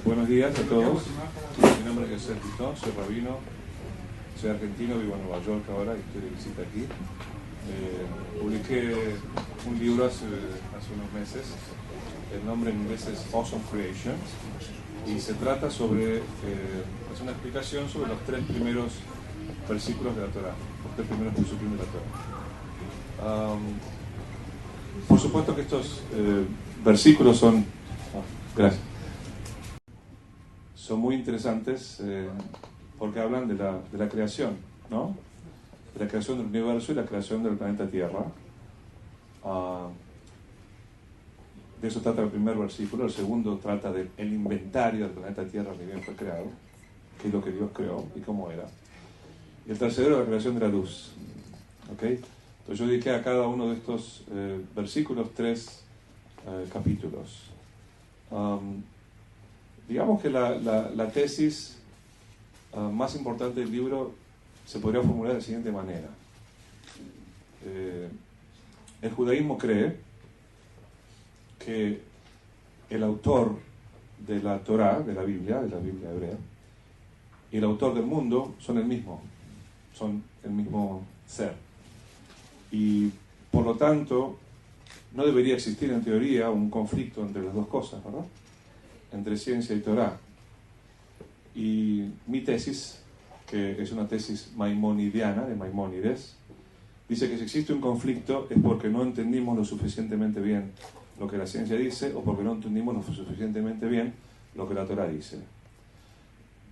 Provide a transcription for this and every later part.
Buenos días a todos. Mi nombre es José Pitón, soy rabino, soy argentino, vivo en Nueva York ahora y estoy de visita aquí. Publiqué un libro hace unos meses, el nombre en inglés es Awesome Creation, y se trata sobre, es una explicación sobre los tres primeros versículos de la Torah, los tres primeros versículos de la Torah. Por supuesto que estos versículos son, gracias, son muy interesantes porque hablan de la creación, ¿no? De la creación del universo y la creación del planeta Tierra. De eso trata el primer versículo. El segundo trata del inventario del planeta Tierra que bien fue creado, qué es lo que Dios creó y cómo era. Y el tercero, la creación de la luz. ¿Okay? Entonces yo dediqué a cada uno de estos versículos 3 capítulos. Digamos que la tesis más importante del libro se podría formular de la siguiente manera. El judaísmo cree que el autor de la Torá, de la Biblia hebrea, y el autor del mundo son el mismo ser. Y por lo tanto, no debería existir en teoría un conflicto entre las dos cosas, ¿verdad? Entre ciencia y Torá. Y mi tesis, que es una tesis maimonidiana, de Maimónides, dice que si existe un conflicto es porque no entendimos lo suficientemente bien lo que la ciencia dice o porque no entendimos lo suficientemente bien lo que la Torá dice.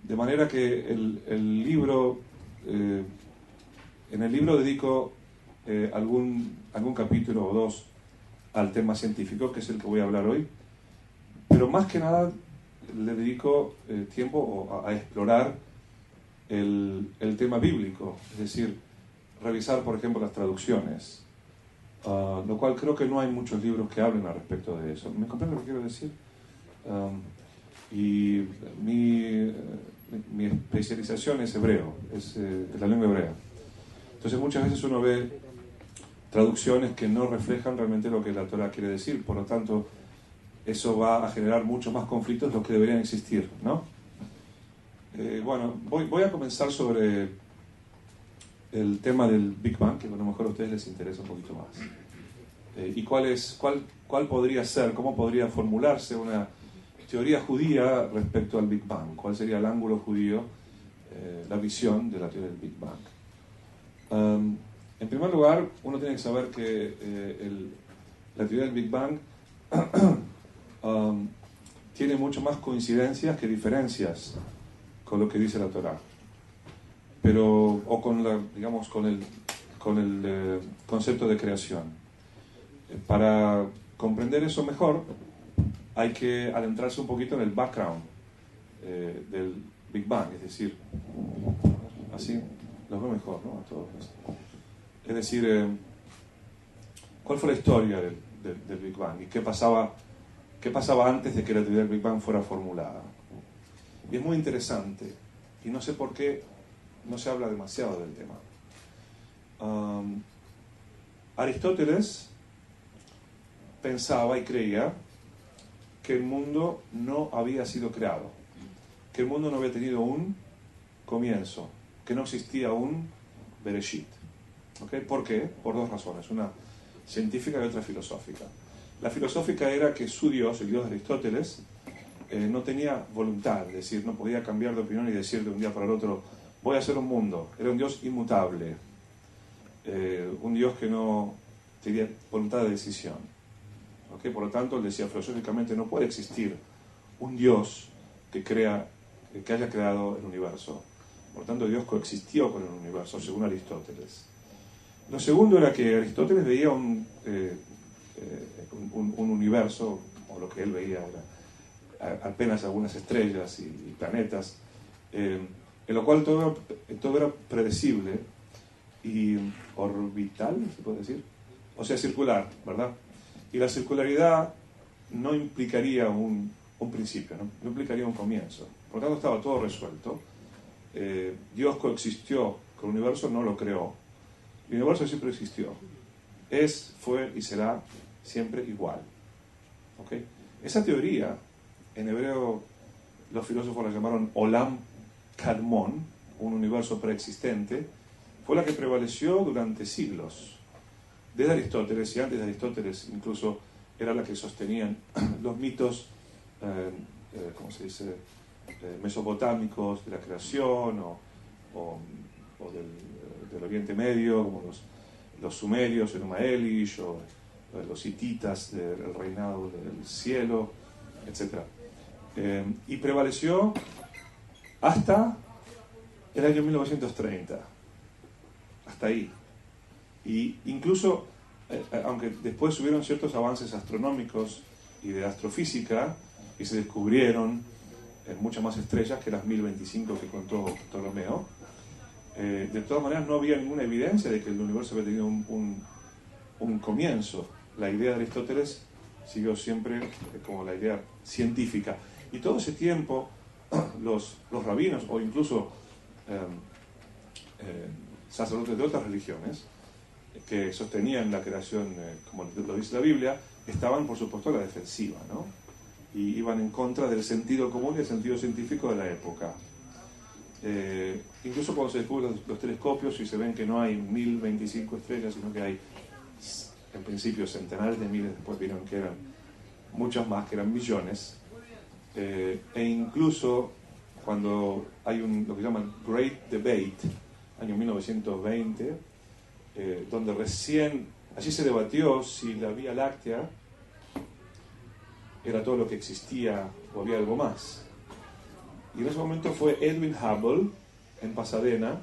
De manera que el libro, en el libro dedico algún capítulo o dos al tema científico, que es el que voy a hablar hoy, pero más que nada le dedico tiempo a explorar el tema bíblico, es decir, revisar, por ejemplo, las traducciones, lo cual creo que no hay muchos libros que hablen al respecto de eso. ¿Me comprende lo que quiero decir? Y mi especialización es hebreo, es la lengua hebrea. Entonces muchas veces uno ve traducciones que no reflejan realmente lo que la Torah quiere decir, por lo tanto eso va a generar muchos más conflictos de los que deberían existir, ¿no? Bueno, voy a comenzar sobre el tema del Big Bang, que a lo mejor a ustedes les interesa un poquito más. Y cuál podría ser, cómo podría formularse una teoría judía respecto al Big Bang, cuál sería el ángulo judío, la visión de la teoría del Big Bang. En primer lugar, uno tiene que saber que la teoría del Big Bang tiene mucho más coincidencias que diferencias con lo que dice la Torá, o con el concepto de creación. Para comprender eso mejor, hay que adentrarse un poquito en el background del Big Bang, es decir, así los veo mejor, ¿no? A todos. Es decir, ¿cuál fue la historia del Big Bang? ¿Y qué pasaba antes de que la teoría del Big Bang fuera formulada? Y es muy interesante, y no sé por qué no se habla demasiado del tema. Aristóteles pensaba y creía que el mundo no había sido creado, que el mundo no había tenido un comienzo, que no existía un Bereshit. ¿Okay? ¿Por qué? Por dos razones, una científica y otra filosófica. La filosófica era que su Dios, el Dios de Aristóteles, no tenía voluntad, es decir, no podía cambiar de opinión y decir de un día para el otro, voy a hacer un mundo. Era un Dios inmutable, un Dios que no tenía voluntad de decisión. ¿Okay? Por lo tanto, él decía, filosóficamente no puede existir un Dios que haya creado el universo. Por lo tanto, Dios coexistió con el universo, según Aristóteles. Lo segundo era que Aristóteles veía un universo, o lo que él veía era apenas algunas estrellas y planetas, en lo cual todo era predecible y orbital, ¿se puede decir? O sea, circular, ¿verdad? Y la circularidad no implicaría un principio, no implicaría un comienzo. Por lo tanto, estaba todo resuelto. Dios coexistió con el universo, no lo creó. El universo siempre existió. Es, fue y será siempre igual. ¿Okay? Esa teoría, en hebreo los filósofos la llamaron Olam Kadmon, un universo preexistente, fue la que prevaleció durante siglos. Desde Aristóteles, y antes de Aristóteles incluso, era la que sostenían los mitos, ¿cómo se dice?, mesopotámicos de la creación o del Oriente Medio, como los sumerios, Enuma Elish, o los hititas del reinado del cielo, etc. Y prevaleció hasta el año 1930, hasta ahí. Y incluso, aunque después hubieron ciertos avances astronómicos y de astrofísica, y se descubrieron muchas más estrellas que las 1025 que contó Ptolomeo, de todas maneras no había ninguna evidencia de que el universo había tenido un comienzo. La idea de Aristóteles siguió siempre como la idea científica. Y todo ese tiempo los rabinos, o incluso sacerdotes de otras religiones, que sostenían la creación, como lo dice la Biblia, estaban por supuesto a la defensiva, ¿no? Y iban en contra del sentido común y del sentido científico de la época. Incluso cuando se descubren los telescopios y se ven que no hay 1025 estrellas, sino que hay en principio centenares de miles, después vieron que eran muchas más, que eran millones, e incluso cuando hay lo que llaman Great Debate, año 1920, donde recién allí se debatió si la Vía Láctea era todo lo que existía o había algo más. Y en ese momento fue Edwin Hubble, en Pasadena,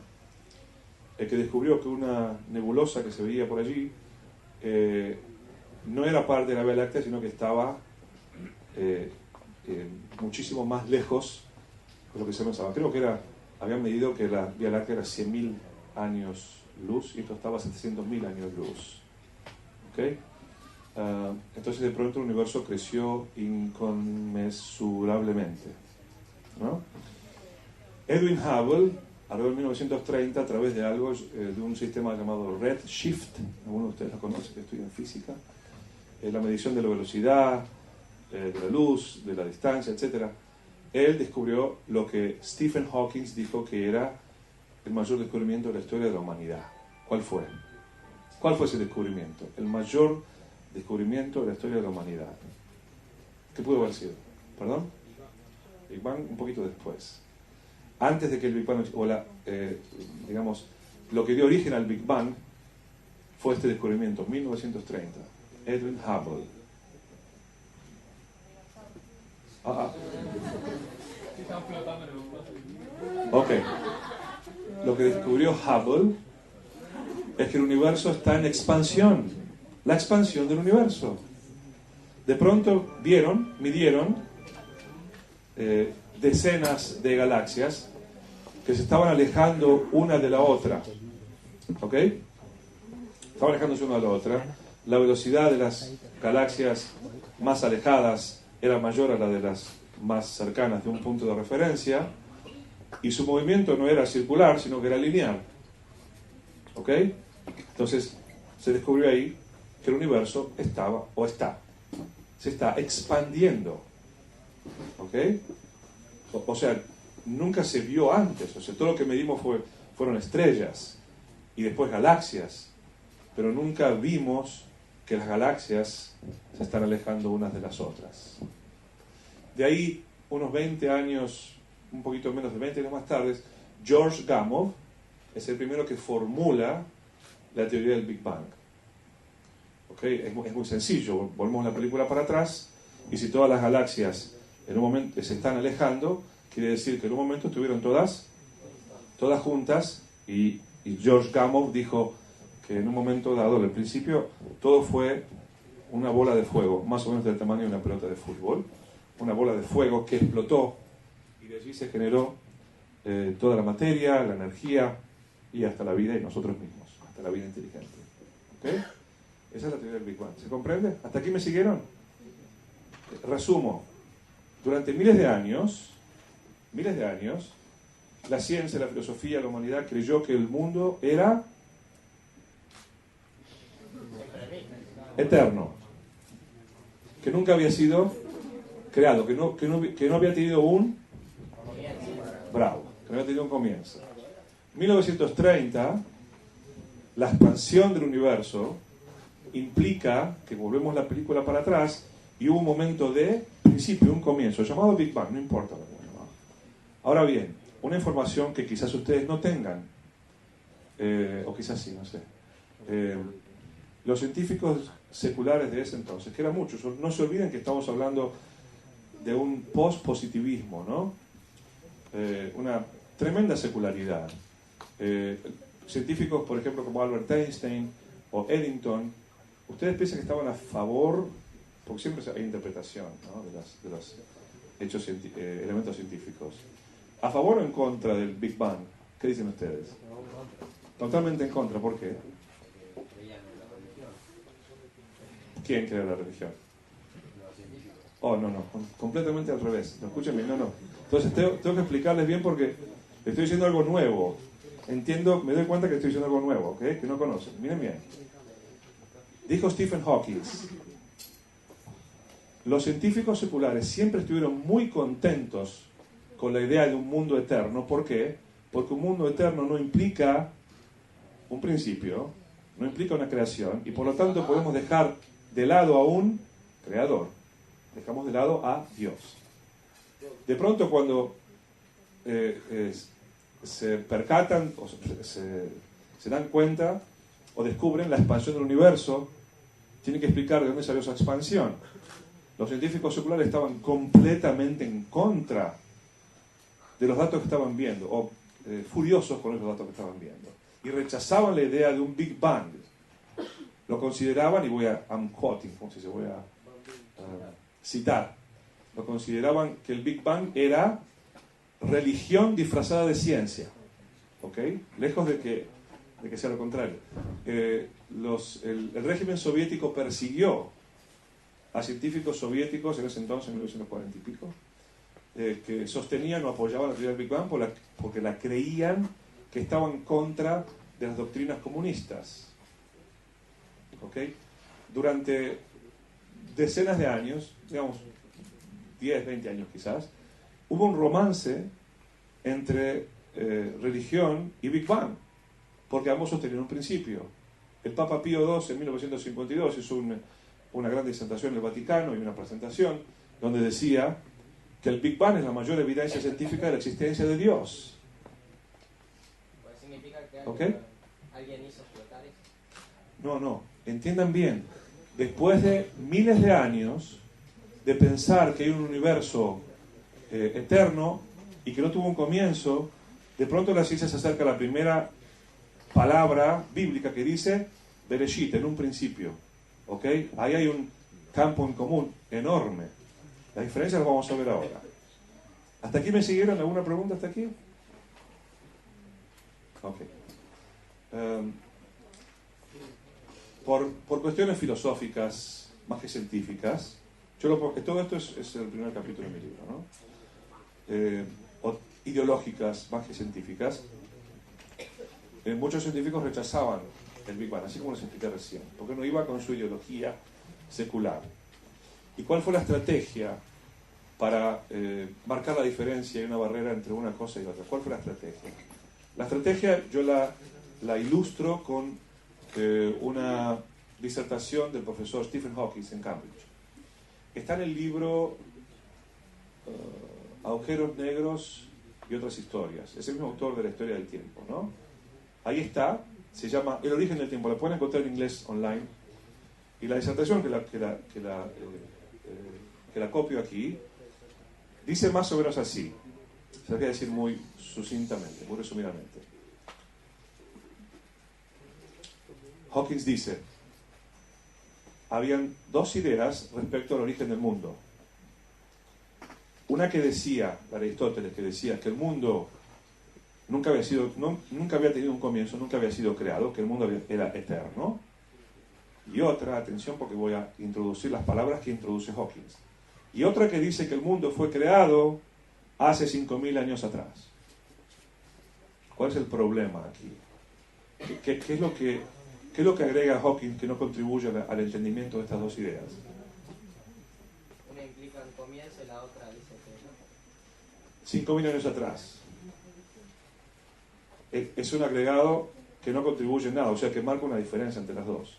el que descubrió que una nebulosa que se veía por allí no era parte de la Vía Láctea, sino que estaba muchísimo más lejos de lo que se pensaba. Creo que habían medido que la Vía Láctea era 100.000 años luz y esto estaba a 700.000 años luz. ¿Okay? Entonces de pronto el universo creció inconmensurablemente, ¿no? Edwin Hubble, alrededor de 1930, a través de de un sistema llamado Redshift, alguno de ustedes lo conoce que estudian física, la medición de la velocidad, de la luz, de la distancia, etc. Él descubrió lo que Stephen Hawking dijo que era el mayor descubrimiento de la historia de la humanidad. ¿Cuál fue? ¿Cuál fue ese descubrimiento? El mayor descubrimiento de la historia de la humanidad. ¿Qué pudo haber sido? ¿Perdón? Big Bang un poquito después. Antes de que el Big Bang, digamos, lo que dio origen al Big Bang fue este descubrimiento, 1930. Edwin Hubble. Ok. Lo que descubrió Hubble es que el universo está en expansión. La expansión del universo. De pronto midieron decenas de galaxias que se estaban alejando una de la otra. ¿Ok? Estaban alejándose una de la otra. La velocidad de las galaxias más alejadas era mayor a la de las más cercanas de un punto de referencia, y su movimiento no era circular, sino que era lineal. ¿Ok? Entonces se descubrió ahí que el universo se está expandiendo. ¿Ok? O sea, nunca se vio antes. O sea, todo lo que medimos fueron estrellas y después galaxias, pero nunca vimos que las galaxias se están alejando unas de las otras. De ahí, unos 20 años, un poquito menos de 20 años más tarde, George Gamow es el primero que formula la teoría del Big Bang. ¿Okay? Es muy sencillo. Volvemos la película para atrás, y si todas las galaxias en un momento se están alejando, quiere decir que en un momento estuvieron todas juntas, y George Gamow dijo que en un momento dado, al principio, todo fue una bola de fuego, más o menos del tamaño de una pelota de fútbol, una bola de fuego que explotó, y de allí se generó toda la materia, la energía, y hasta la vida y nosotros mismos, hasta la vida inteligente. ¿Okay? Esa es la teoría del Big Bang. ¿Se comprende? ¿Hasta aquí me siguieron? Resumo. Durante miles de años, la ciencia, la filosofía, la humanidad creyó que el mundo era eterno, que nunca había sido creado, que no había tenido un Bravo, que no había tenido un comienzo. 1930, la expansión del universo implica que volvemos la película para atrás y hubo un momento de principio, un comienzo, llamado Big Bang, no importa lo que llamado. Ahora bien, una información que quizás ustedes no tengan, o quizás sí, no sé. Los científicos seculares de ese entonces, que eran muchos, no se olviden que estamos hablando de un post-positivismo, ¿no? Una tremenda secularidad. Científicos, por ejemplo, como Albert Einstein o Eddington, ustedes piensan que estaban a favor, porque siempre hay interpretación, ¿no?, de los hechos elementos científicos. ¿A favor o en contra del Big Bang? ¿Qué dicen ustedes? Totalmente en contra. ¿Por qué? ¿Quién crea la religión? Oh, no, completamente al revés. No, escúchenme, no. Entonces tengo que explicarles bien porque estoy diciendo algo nuevo. Entiendo, me doy cuenta que estoy diciendo algo nuevo, ¿ok? Que no conocen. Miren bien. Dijo Stephen Hawking: los científicos seculares siempre estuvieron muy contentos con la idea de un mundo eterno. ¿Por qué? Porque un mundo eterno no implica un principio, no implica una creación, y por lo tanto podemos dejar de lado a un creador. Dejamos de lado a Dios. De pronto, cuando se percatan o se dan cuenta o descubren la expansión del universo, tienen que explicar de dónde salió esa expansión. Los científicos seculares estaban completamente en contra de los datos que estaban viendo, o furiosos con esos datos que estaban viendo, y rechazaban la idea de un Big Bang. Lo consideraban, y I'm quoting, como si se voy a citar, lo consideraban que el Big Bang era religión disfrazada de ciencia, ¿ok? Lejos de que sea lo contrario. El régimen soviético persiguió a científicos soviéticos en ese entonces, en 1940 y pico, que sostenían o apoyaban la teoría del Big Bang porque la creían que estaba en contra de las doctrinas comunistas. ¿Ok? Durante decenas de años, digamos 10, 20 años quizás, hubo un romance entre religión y Big Bang, porque ambos sostenían un principio. El Papa Pío II en 1952 hizo una gran disertación en el Vaticano y una presentación donde decía que el Big Bang es la mayor evidencia científica de la existencia de Dios. Pues significa que alguien hizo explotar eso. No, entiendan bien. Después de miles de años de pensar que hay un universo eterno y que no tuvo un comienzo, de pronto la ciencia se acerca a la primera palabra bíblica que dice Bereshit, en un principio. ¿Ok? Ahí hay un campo en común enorme. Las diferencias las vamos a ver ahora. ¿Hasta aquí me siguieron? ¿Alguna pregunta hasta aquí? Ok. Por cuestiones filosóficas, más que científicas, todo esto es el primer capítulo de mi libro, ¿no? O ideológicas, más que científicas, muchos científicos rechazaban el Big Bang, así como les expliqué recién, porque no iba con su ideología secular. ¿Y cuál fue la estrategia para marcar la diferencia y una barrera entre una cosa y otra? ¿Cuál fue la estrategia? La estrategia yo la ilustro con una disertación del profesor Stephen Hawking en Cambridge. Está en el libro Agujeros Negros y otras historias. Es el mismo autor de La historia del tiempo, ¿no? Ahí está, se llama El origen del tiempo. La pueden encontrar en inglés online. Y la disertación que la copio aquí dice más o menos así. Se lo voy a decir muy sucintamente, muy resumidamente. Hawking dice: habían dos ideas respecto al origen del mundo. Una que decía, la de Aristóteles, que decía que el mundo nunca había tenido un comienzo, nunca había sido creado, que el mundo era eterno. Y otra, atención porque voy a introducir las palabras que introduce Hawking. Y otra que dice que el mundo fue creado hace 5.000 años atrás. ¿Cuál es el problema aquí? ¿Qué es lo que agrega Hawking que no contribuye al entendimiento de estas dos ideas? Una implica un comienzo y la otra dice que no. 5.000 años atrás. Es un agregado que no contribuye en nada, o sea que marca una diferencia entre las dos.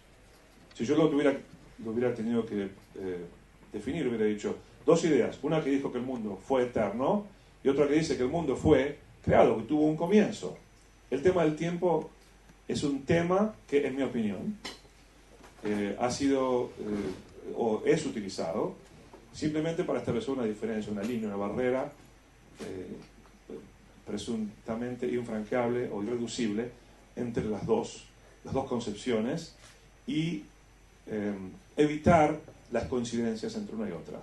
Si yo lo hubiera tenido que definir, hubiera dicho dos ideas. Una que dijo que el mundo fue eterno y otra que dice que el mundo fue creado, que tuvo un comienzo. El tema del tiempo es un tema que, en mi opinión, ha sido o es utilizado simplemente para establecer una diferencia, una línea, una barrera presuntamente infranqueable o irreducible entre las dos concepciones y evitar las coincidencias entre una y otra.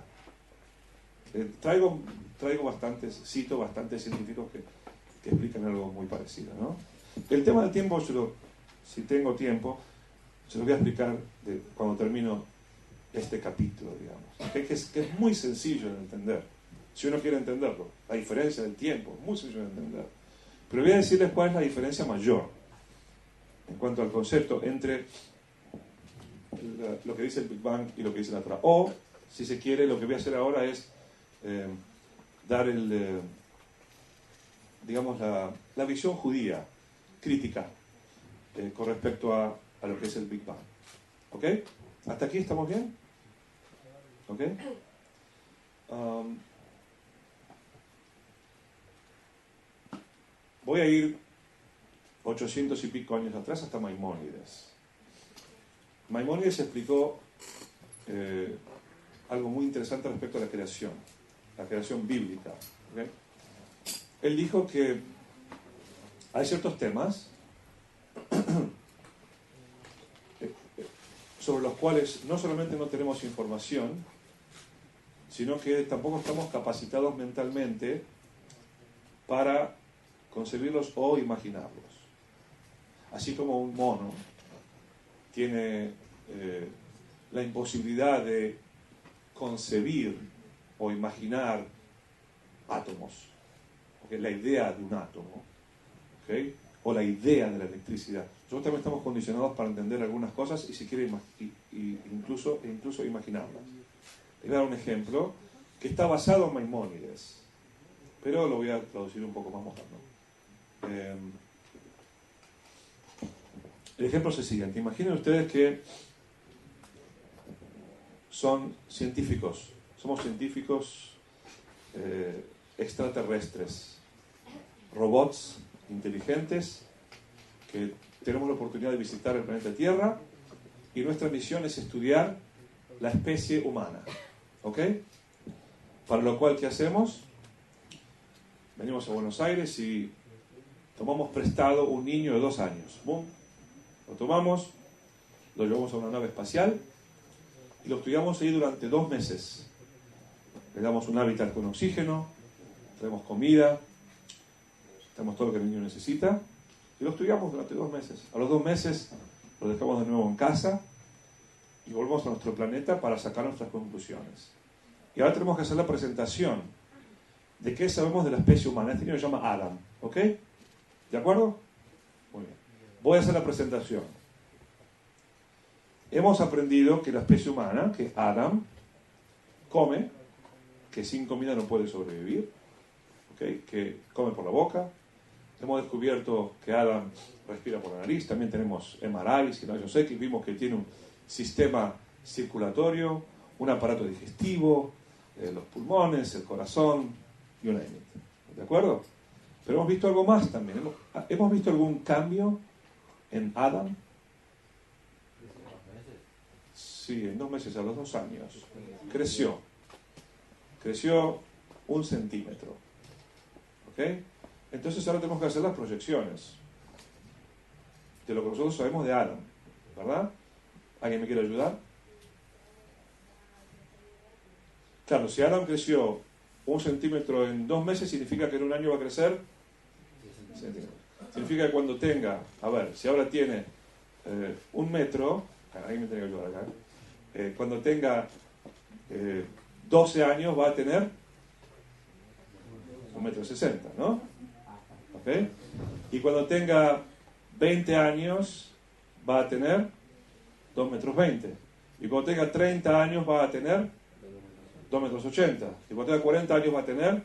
Cito bastantes científicos que explican algo muy parecido, ¿no? El tema del tiempo, si tengo tiempo, se lo voy a explicar cuando termino este capítulo, digamos, que es muy sencillo de entender, si uno quiere entenderlo. La diferencia del tiempo, muy sencillo de entender. Pero voy a decirles cuál es la diferencia mayor en cuanto al concepto entre lo que dice el Big Bang y lo que dice la Torah. O, si se quiere, lo que voy a hacer ahora es dar digamos, la visión judía, crítica, con respecto a lo que es el Big Bang. ¿Ok? ¿Hasta aquí estamos bien? ¿Ok? Voy a ir 800 y pico años atrás hasta Maimónides. Maimónides explicó algo muy interesante respecto a la creación bíblica. ¿Okay? Él dijo que hay ciertos temas sobre los cuales no solamente no tenemos información, sino que tampoco estamos capacitados mentalmente para concebirlos o imaginarlos. Así como un mono tiene la imposibilidad de concebir o imaginar átomos, ¿okay? La idea de un átomo, ¿okay? O la idea de la electricidad. Nosotros también estamos condicionados para entender algunas cosas y si quiere incluso imaginarlas. Les voy a dar un ejemplo que está basado en Maimónides, pero lo voy a traducir un poco más moderno. El ejemplo es el siguiente. Imaginen ustedes que son científicos. Somos científicos extraterrestres, robots inteligentes que tenemos la oportunidad de visitar el planeta Tierra y nuestra misión es estudiar la especie humana. ¿Ok? Para lo cual, ¿qué hacemos? Venimos a Buenos Aires y tomamos prestado un niño de 2 años. ¡Bum! Lo tomamos, lo llevamos a una nave espacial y lo estudiamos ahí durante 2 meses. Le damos un hábitat con oxígeno, traemos comida, tenemos todo lo que el niño necesita y lo estudiamos durante 2 meses. A los 2 meses lo dejamos de nuevo en casa y volvemos a nuestro planeta para sacar nuestras conclusiones. Y ahora tenemos que hacer la presentación de qué sabemos de la especie humana. Este niño se llama Adam, ¿ok? ¿De acuerdo? Muy bien. Voy a hacer la presentación. Hemos aprendido que la especie humana, que Adam, come, que sin comida no puede sobrevivir, ¿okay? Que come por la boca. Hemos descubierto que Adam respira por la nariz. También tenemos MRIs y rayos X. Vimos que tiene un sistema circulatorio, un aparato digestivo, los pulmones, el corazón, you name it. ¿De acuerdo? Pero hemos visto algo más también. ¿Hemos visto algún cambio en Adam? Sí, en 2 meses, a los 2 años. Creció 1 centímetro. ¿Ok? Entonces ahora tenemos que hacer las proyecciones de lo que nosotros sabemos de Adam, ¿verdad? ¿Alguien me quiere ayudar? Claro, si Adam creció 1 centímetro en 2 meses, significa que en 1 año va a crecer 10 centímetros. Significa que cuando tenga, a ver, si ahora tiene 1 metro, alguien me tiene que ayudar acá, cuando tenga 12 años va a tener 1,60 m, ¿no? ¿Ok? Y cuando tenga 20 años va a tener 2,20 m. Y cuando tenga 30 años va a tener 2,80 m. Y cuando tenga 40 años va a tener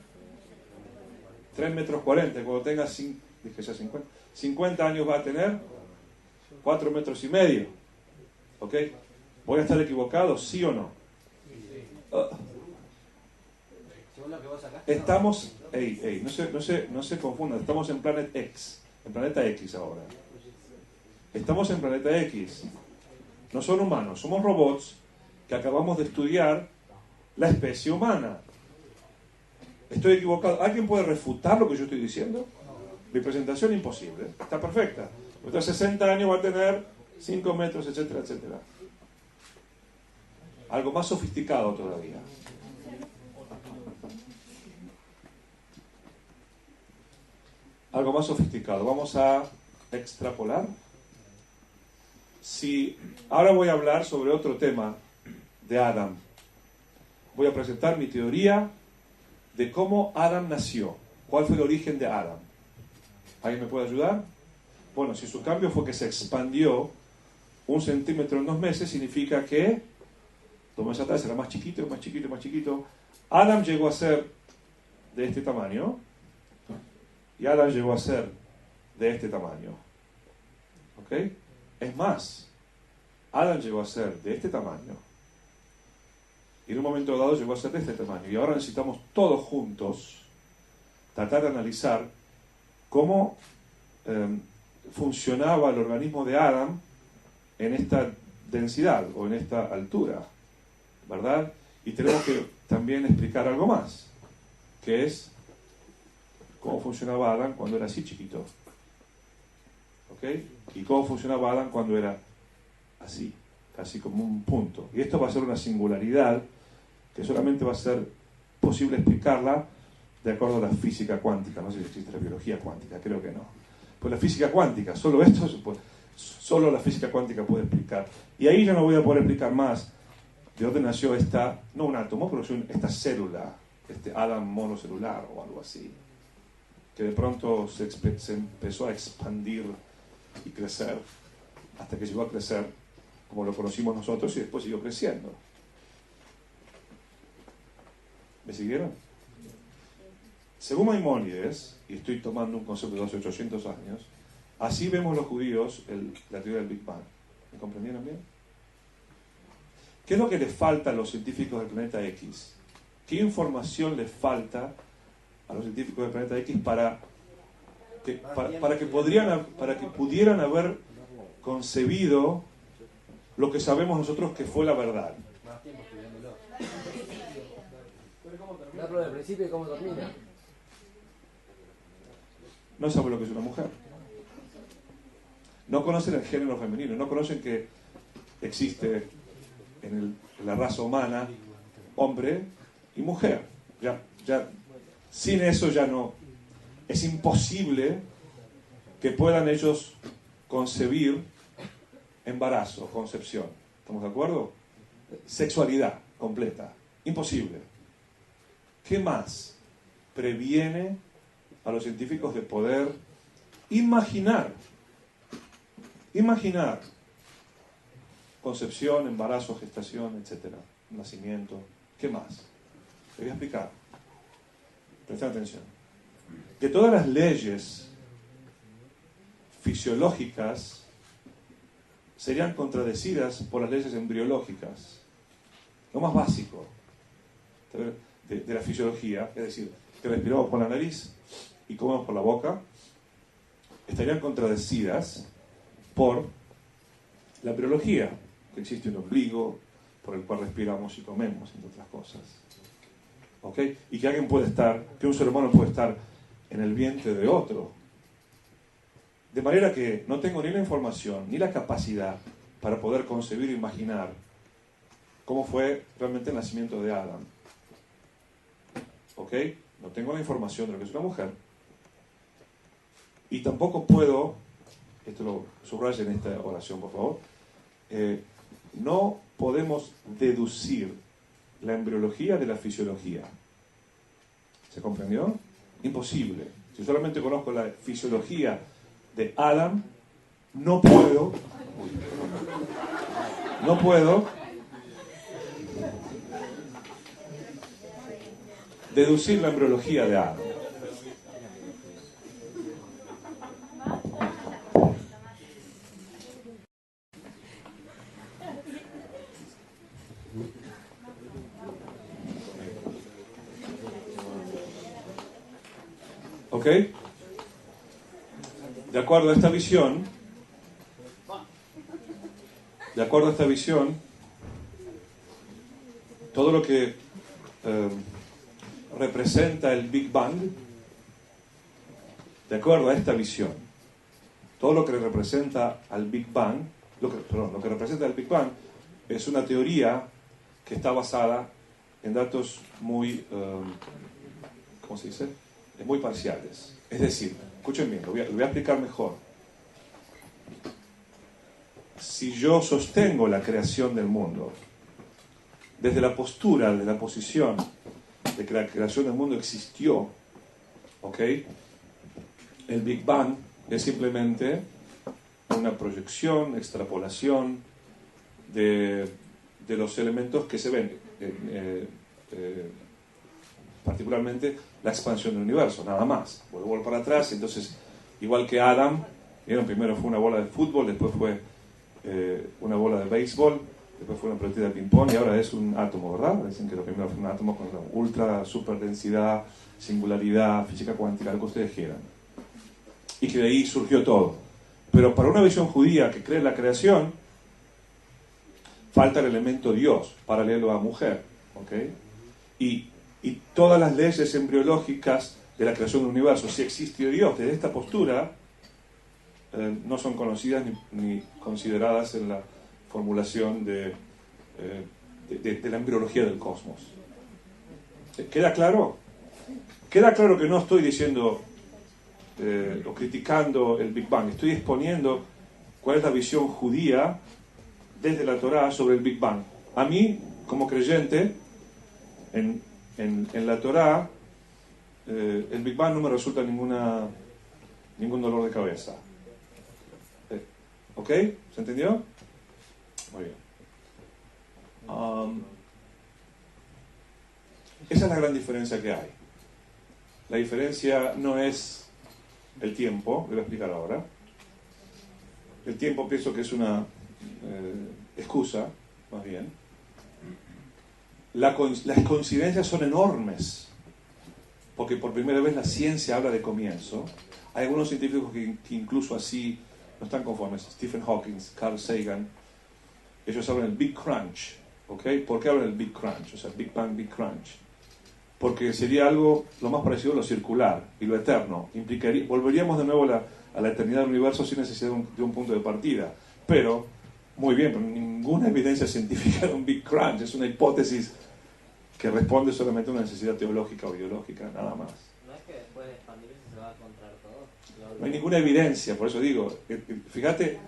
3 metros 40. Cuando tenga 50 años va a tener 4 metros y medio. ¿Ok? ¿Voy a estar equivocado? ¿Sí o no? Estamos... no se confundan. Estamos en Planet X. En Planeta X ahora. Estamos en Planeta X. No son humanos. Somos robots que acabamos de estudiar la especie humana. ¿Estoy equivocado? ¿Alguien puede refutar lo que yo estoy diciendo? Mi presentación imposible. Está perfecta. Usted a 60 años va a tener 5 metros, etcétera, etcétera. Algo más sofisticado todavía. Algo más sofisticado. Vamos a extrapolar. Ahora voy a hablar sobre otro tema de Adam. Voy a presentar mi teoría de cómo Adam nació. ¿Cuál fue el origen de Adam? ¿Alguien me puede ayudar? Bueno, si su cambio fue que se expandió 1 centímetro en 2 meses, significa que 2 meses atrás era más chiquito, más chiquito, más chiquito. Adam llegó a ser de este tamaño y Adam llegó a ser de este tamaño. ¿Ok? Es más, Adam llegó a ser de este tamaño y en un momento dado llegó a ser de este tamaño. Y ahora necesitamos todos juntos tratar de analizar cómo funcionaba el organismo de Adam en esta densidad o en esta altura, ¿verdad? Y tenemos que también explicar algo más, que es cómo funcionaba Adam cuando era así chiquito. ¿Ok? Y cómo funcionaba Adam cuando era así, casi como un punto. Y esto va a ser una singularidad que solamente va a ser posible explicarla de acuerdo a la física cuántica. No sé si existe la biología cuántica, creo que no. Pues la física cuántica, solo esto, solo la física cuántica puede explicar. Y ahí ya no voy a poder explicar más de dónde nació esta, no un átomo, pero esta célula, este Adam monocelular o algo así, que de pronto se empezó a expandir y crecer, hasta que llegó a crecer como lo conocimos nosotros y después siguió creciendo. ¿Me siguieron? Según Maimónides, y estoy tomando un concepto de hace 800 años, así vemos los judíos la teoría del Big Bang. ¿Me comprendieron bien? ¿Qué es lo que les falta a los científicos del planeta X? ¿Qué información les falta a los científicos del planeta X para que pudieran haber concebido lo que sabemos nosotros que fue la verdad? Darlo del principio y cómo termina. No saben lo que es una mujer. No conocen el género femenino. No conocen que existe en la raza humana hombre y mujer. Ya, sin eso ya no. Es imposible que puedan ellos concebir embarazo, concepción. ¿Estamos de acuerdo? Sexualidad completa. Imposible. ¿Qué más previene a los científicos de poder imaginar concepción, embarazo, gestación, etcétera, nacimiento? ¿Qué más? Te voy a explicar. Presten atención. Que todas las leyes fisiológicas serían contradecidas por las leyes embriológicas. Lo más básico de la fisiología, es decir, que respiramos por la nariz y comemos por la boca, estarían contradecidas por la embriología, que existe un ombligo por el cual respiramos y comemos, entre otras cosas. ¿Ok? Y que que un ser humano puede estar en el vientre de otro. De manera que no tengo ni la información ni la capacidad para poder concebir e imaginar cómo fue realmente el nacimiento de Adán. ¿Ok? No tengo la información de lo que es una mujer. Y tampoco puedo, esto lo subrayen en esta oración, por favor, no podemos deducir la embriología de la fisiología. ¿Se comprendió? Imposible. Si solamente conozco la fisiología de Adam, no puedo deducir la embriología de Adam. ¿Ok? De acuerdo a esta visión, todo lo que representa el Big Bang, de acuerdo a esta visión, todo lo que representa al Big Bang, lo que representa el Big Bang es una teoría que está basada en datos muy, ¿cómo se dice? Muy parciales. Es decir, escuchen bien, lo voy a explicar mejor. Si yo sostengo la creación del mundo desde la postura, de la posición de que la creación del mundo existió, ¿ok? El Big Bang es simplemente una proyección, extrapolación de los elementos que se ven, particularmente la expansión del universo, nada más. Vuelvo para atrás, entonces, igual que Adam, ¿vieron? Primero fue una bola de fútbol, después fue una bola de béisbol, después fue una pelotita de ping-pong y ahora es un átomo, ¿verdad? Dicen que lo primero fue un átomo con ultra, super densidad, singularidad, física cuántica, lo que ustedes quieran. Y que de ahí surgió todo. Pero para una visión judía que cree en la creación, falta el elemento Dios, paralelo a mujer, ¿ok? Y todas las leyes embriológicas de la creación del universo, si existió Dios desde esta postura, no son conocidas ni consideradas en la formulación de la embriología del cosmos. ¿Queda claro? Queda claro que no estoy diciendo o criticando el Big Bang, estoy exponiendo cuál es la visión judía desde la Torá sobre el Big Bang. A mí, como creyente, en la Torá, el Big Bang no me resulta ningún dolor de cabeza. ¿Ok? ¿Se entendió? Muy bien. Esa es la gran diferencia que hay. La diferencia no es el tiempo, lo voy a explicar ahora. El tiempo pienso que es una excusa, más bien. Las coincidencias son enormes, porque por primera vez la ciencia habla de comienzo. Hay algunos científicos que incluso así no están conformes. Stephen Hawking, Carl Sagan, ellos hablan del Big Crunch, ¿ok? ¿Por qué hablan del Big Crunch? O sea, Big Bang, Big Crunch. Porque sería algo lo más parecido a lo circular y lo eterno. Volveríamos de nuevo a la eternidad del universo sin necesidad de un punto de partida. Pero, muy bien, pero ninguna evidencia científica de un Big Crunch. Es una hipótesis que responde solamente a una necesidad teológica o biológica, nada más. No es que después de expandirse se va a encontrar todo. No hay ninguna evidencia, por eso digo, fíjate,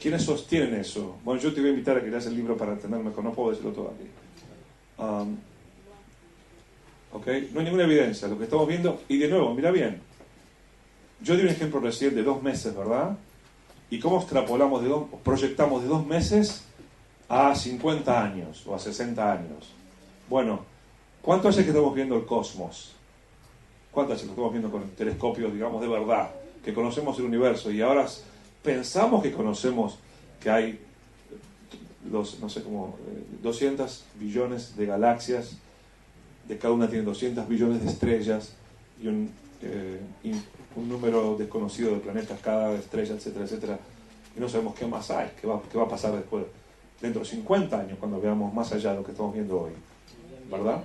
¿quiénes sostienen eso? Bueno, yo te voy a invitar a que leas el libro para tenerme, no puedo decirlo todo aquí. ¿Ok? No hay ninguna evidencia, lo que estamos viendo, y de nuevo, mira bien, yo di un ejemplo recién de 2 meses, ¿verdad? ¿Y cómo extrapolamos, proyectamos de 2 meses a 50 años o a 60 años? Bueno, ¿cuánto hace que estamos viendo el cosmos? ¿Cuánto hace que estamos viendo con telescopios, digamos, de verdad? Que conocemos el universo y ahora pensamos que conocemos que hay, no sé cómo, 200 billones de galaxias, de cada una tiene 200 billones de estrellas y un número desconocido de planetas, cada estrella, etcétera, etcétera. Y no sabemos qué más hay, qué va a pasar después, dentro de 50 años, cuando veamos más allá de lo que estamos viendo hoy. ¿Verdad?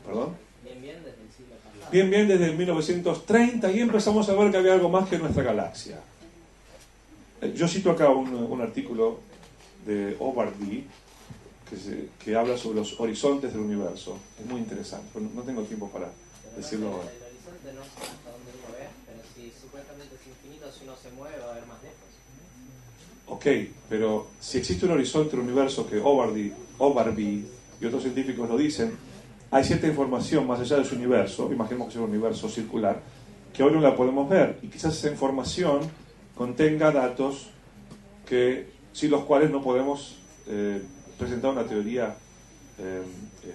¿Perdón? Bien desde el siglo pasado. Bien desde el 1930 y empezamos a ver que había algo más que nuestra galaxia. Yo cito acá un artículo de Obardi que habla sobre los horizontes del universo. Es muy interesante, pero no tengo tiempo para decirlo ahora. El horizonte no sé hasta dónde uno ve, pero si supuestamente es infinito, si uno se mueve va a ver más lejos. Ok, pero si existe un horizonte del universo que Obardi y otros científicos lo dicen, hay cierta información más allá de su universo, imaginemos que es un universo circular, que hoy no la podemos ver, y quizás esa información contenga datos sin los cuales no podemos presentar una teoría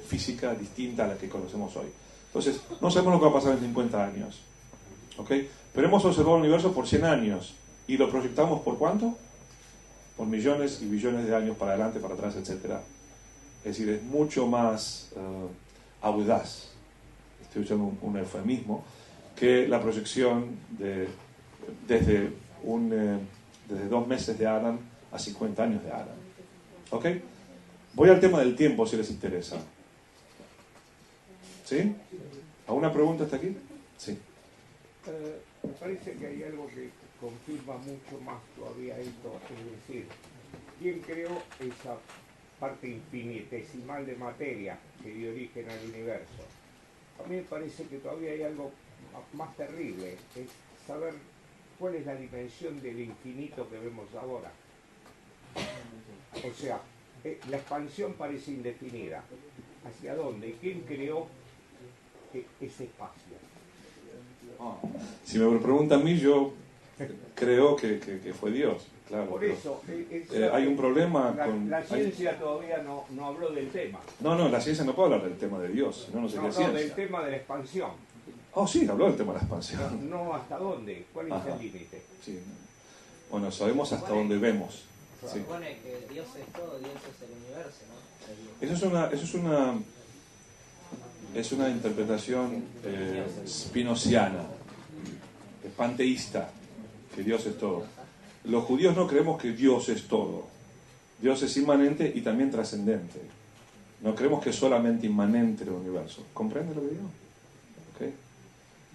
física distinta a la que conocemos hoy. Entonces, no sabemos lo que va a pasar en 50 años, ¿ok? Pero hemos observado el universo por 100 años, y lo proyectamos ¿por cuánto? Por millones y billones de años para adelante, para atrás, etc. Es decir, es mucho más audaz, estoy usando un eufemismo, que la proyección desde 2 meses de Adán a 50 años de Adán. ¿Ok? Voy al tema del tiempo si les interesa. ¿Sí? ¿Alguna pregunta hasta aquí? Sí. Me parece que hay algo que confirma mucho más todavía esto, es decir, ¿quién creó esa parte infinitesimal de materia que dio origen al universo? A mí me parece que todavía hay algo más terrible, es saber cuál es la dimensión del infinito que vemos ahora. O sea, la expansión parece indefinida. ¿Hacia dónde? ¿Quién creó ese espacio? Si me preguntan a mí, yo creo que fue Dios, claro. Por eso, hay un problema con... La ciencia todavía no habló del tema. No, la ciencia no puede hablar del tema de Dios, no sería ciencia. Del tema de la expansión. Oh, sí, habló del tema de la expansión. No, ¿hasta dónde? ¿Cuál es el límite? Sí. Bueno, sabemos hasta dónde vemos. Se supone que Dios es todo, Dios es el universo, ¿no? Eso es una interpretación spinoziana, panteísta, que Dios es todo. Los judíos no creemos que Dios es todo. Dios es inmanente y también trascendente. No creemos que es solamente inmanente el universo. ¿Comprende lo que digo? ¿Okay?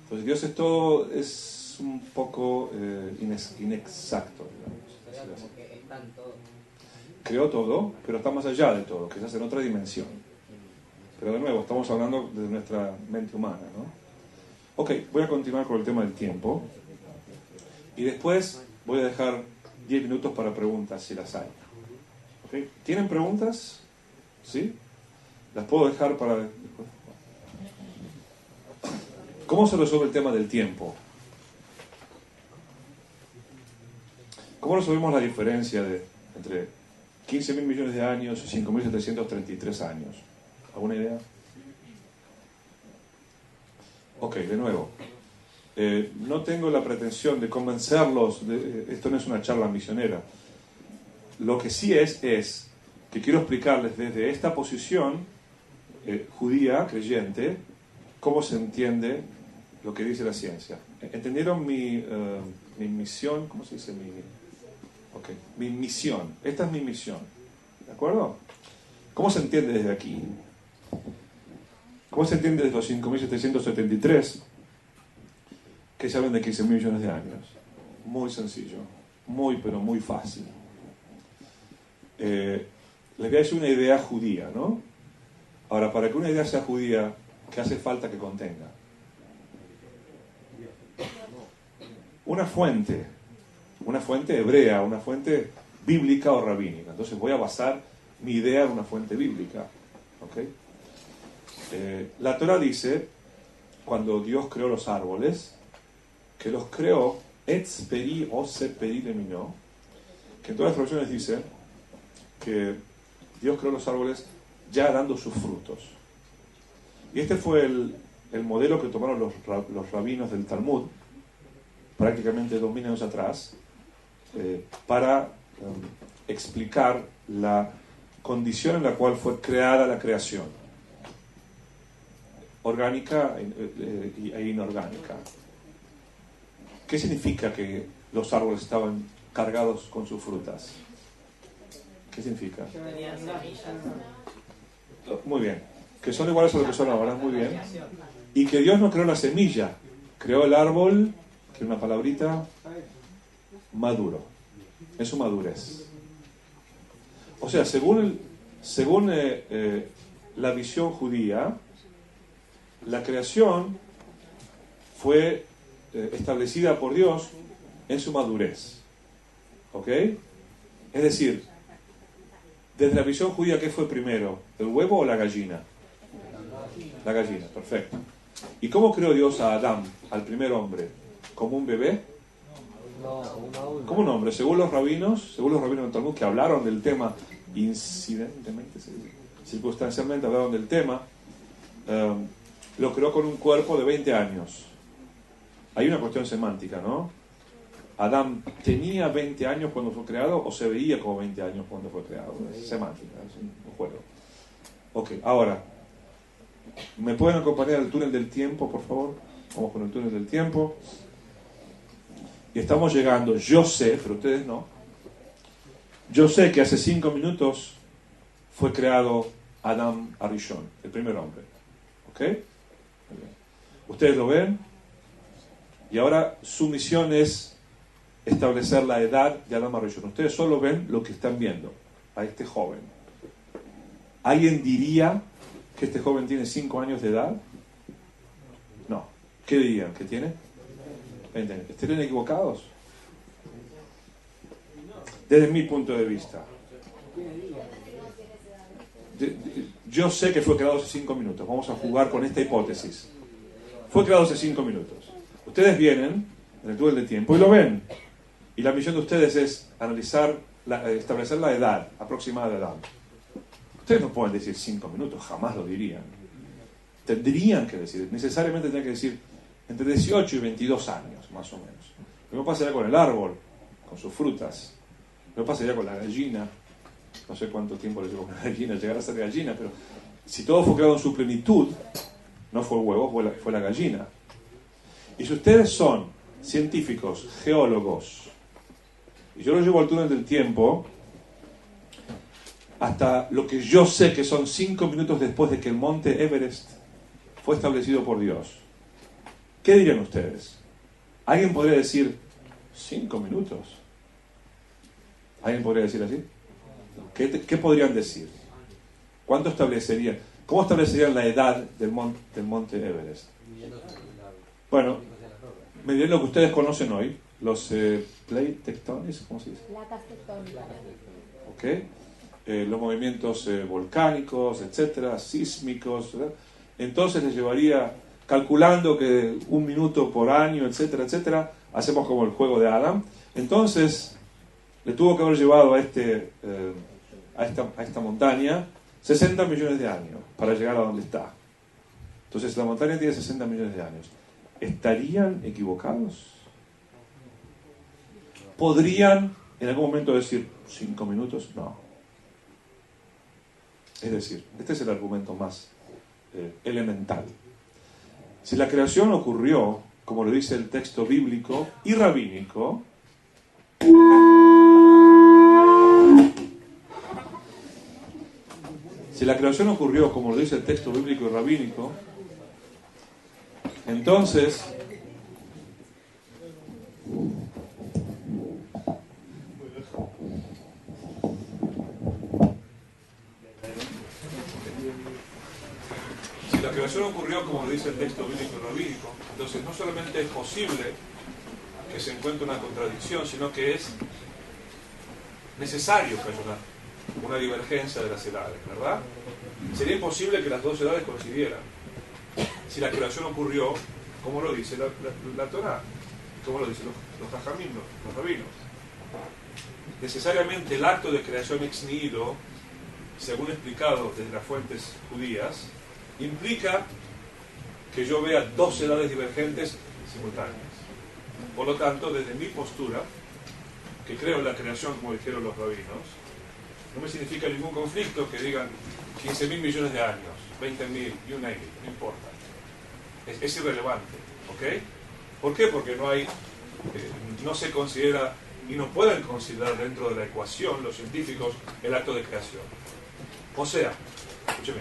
Entonces Dios es todo es un poco inexacto, digamos. Como que está en todo. Creó todo, pero está más allá de todo, quizás en otra dimensión. Pero de nuevo, estamos hablando de nuestra mente humana, ¿no? Ok, voy a continuar con el tema del tiempo. Y después voy a dejar 10 minutos para preguntas, si las hay. ¿Okay? ¿Tienen preguntas? ¿Sí? Las puedo dejar para... ¿Cómo se resuelve el tema del tiempo? ¿Cómo resolvemos la diferencia entre 15.000 millones de años y 5.733 años? ¿Alguna idea? Ok, de nuevo. No tengo la pretensión de convencerlos, esto no es una charla misionera. Lo que sí es que quiero explicarles desde esta posición judía, creyente, cómo se entiende lo que dice la ciencia. ¿Entendieron mi misión? ¿Cómo se dice? Mi misión. Esta es mi misión. ¿De acuerdo? ¿Cómo se entiende desde aquí? ¿Cómo se entiende desde los 5.773 que se hablan de 15.000 millones de años? Muy sencillo. Pero muy fácil. Les voy a decir una idea judía, ¿no? Ahora, para que una idea sea judía, ¿qué hace falta que contenga? Una fuente hebrea, una fuente bíblica o rabínica. Entonces voy a basar mi idea en una fuente bíblica. ¿Okay? La Torah dice, cuando Dios creó los árboles, que los creó etz peri o se peri leminó, que en todas las traducciones dice que Dios creó los árboles ya dando sus frutos. Y este fue el modelo que tomaron los rabinos del Talmud, prácticamente 2000 años atrás, para explicar la condición en la cual fue creada la creación, orgánica e inorgánica. ¿Qué significa que los árboles estaban cargados con sus frutas? ¿Qué significa? Tenían semillas. Muy bien. Que son iguales a lo que son ahora, muy bien. Y que Dios no creó la semilla, creó el árbol, que es una palabrita, maduro, en su madurez. O sea, según la visión judía, la creación fue establecida por Dios en su madurez. ¿Ok? Es decir, desde la visión judía, ¿qué fue primero? ¿El huevo o la gallina? La gallina, perfecto. ¿Y cómo creó Dios a Adán, al primer hombre? ¿Como un bebé? Como un hombre. Según los rabinos del Talmud, que hablaron del tema incidentemente, circunstancialmente hablaron del tema, lo creó con un cuerpo de 20 años. Hay una cuestión semántica, ¿no? ¿Adán tenía 20 años cuando fue creado o se veía como 20 años cuando fue creado? Es semántica, es un juego. Ok, ahora, ¿Me pueden acompañar al túnel del tiempo, por favor? Vamos con el túnel del tiempo. Y estamos llegando, yo sé, pero ustedes no. Yo sé que hace 5 minutos fue creado Adam Arishon, el primer hombre. ¿Ok? Muy bien. Ustedes lo ven. Y ahora su misión es establecer la edad de Adam Arishon. Ustedes solo ven lo que están viendo, a este joven. ¿Alguien diría que este joven tiene 5 años de edad? No. ¿Qué dirían? ¿Que tiene? 20 años. ¿Estarían equivocados? Desde mi punto de vista. Yo sé que fue creado hace 5 minutos. Vamos a jugar con esta hipótesis. Fue creado hace 5 minutos. Ustedes vienen en el túnel de tiempo y lo ven. Y la misión de ustedes es analizar, establecer la edad aproximada de Adán. Ustedes no pueden decir 5 minutos, jamás lo dirían. Tendrían que decir, necesariamente tendrían que decir entre 18 y 22 años, más o menos. Lo mismo pasaría con el árbol, con sus frutas. Lo mismo pasaría con la gallina. No sé cuánto tiempo le llevó a una gallina llegar a ser gallina, pero si todo fue creado en su plenitud, no fue el huevo, fue la gallina. Y si ustedes son científicos, geólogos, y yo los llevo al túnel del tiempo, hasta lo que yo sé que son 5 minutos después de que el monte Everest fue establecido por Dios, ¿qué dirían ustedes? ¿Alguien podría decir 5 minutos? ¿Alguien podría decir así? ¿Qué podrían decir? ¿Cuánto establecerían? ¿Cómo establecerían la edad del monte Everest? Bueno, me dirán lo que ustedes conocen hoy, los plate tectonics, ¿cómo se dice? Placas tectónicas. ¿Ok? Los movimientos volcánicos, etcétera, sísmicos, ¿verdad? Entonces les llevaría, calculando que 1 minuto por año, etcétera, etcétera, hacemos como el juego de Adam. Entonces le tuvo que haber llevado a esta montaña 60 millones de años para llegar a donde está. Entonces la montaña tiene 60 millones de años. ¿Estarían equivocados? ¿Podrían en algún momento decir 5 minutos? No. Es decir, este es el argumento más elemental. Si la creación ocurrió, como lo dice el texto bíblico y rabínico, si la creación ocurrió, como lo dice el texto bíblico y rabínico, entonces si la creación ocurrió, como lo dice el texto bíblico y rabínico, entonces no solamente es posible que se encuentre una contradicción, sino que es necesario que haya una divergencia de las edades, ¿verdad? Sería imposible que las dos edades coincidieran. Si la creación ocurrió, como lo dice la Torá, como lo dicen los jajamim, los rabinos. Necesariamente el acto de creación ex nihilo, según explicado desde las fuentes judías, implica que yo vea 2 edades divergentes simultáneas. Por lo tanto, desde mi postura, que creo en la creación, como dijeron los rabinos, no me significa ningún conflicto que digan 15.000 millones de años, 20.000, you name it, no importa. Es irrelevante, ¿ok? ¿Por qué? Porque no se considera y no pueden considerar dentro de la ecuación los científicos el acto de creación. O sea, escúcheme,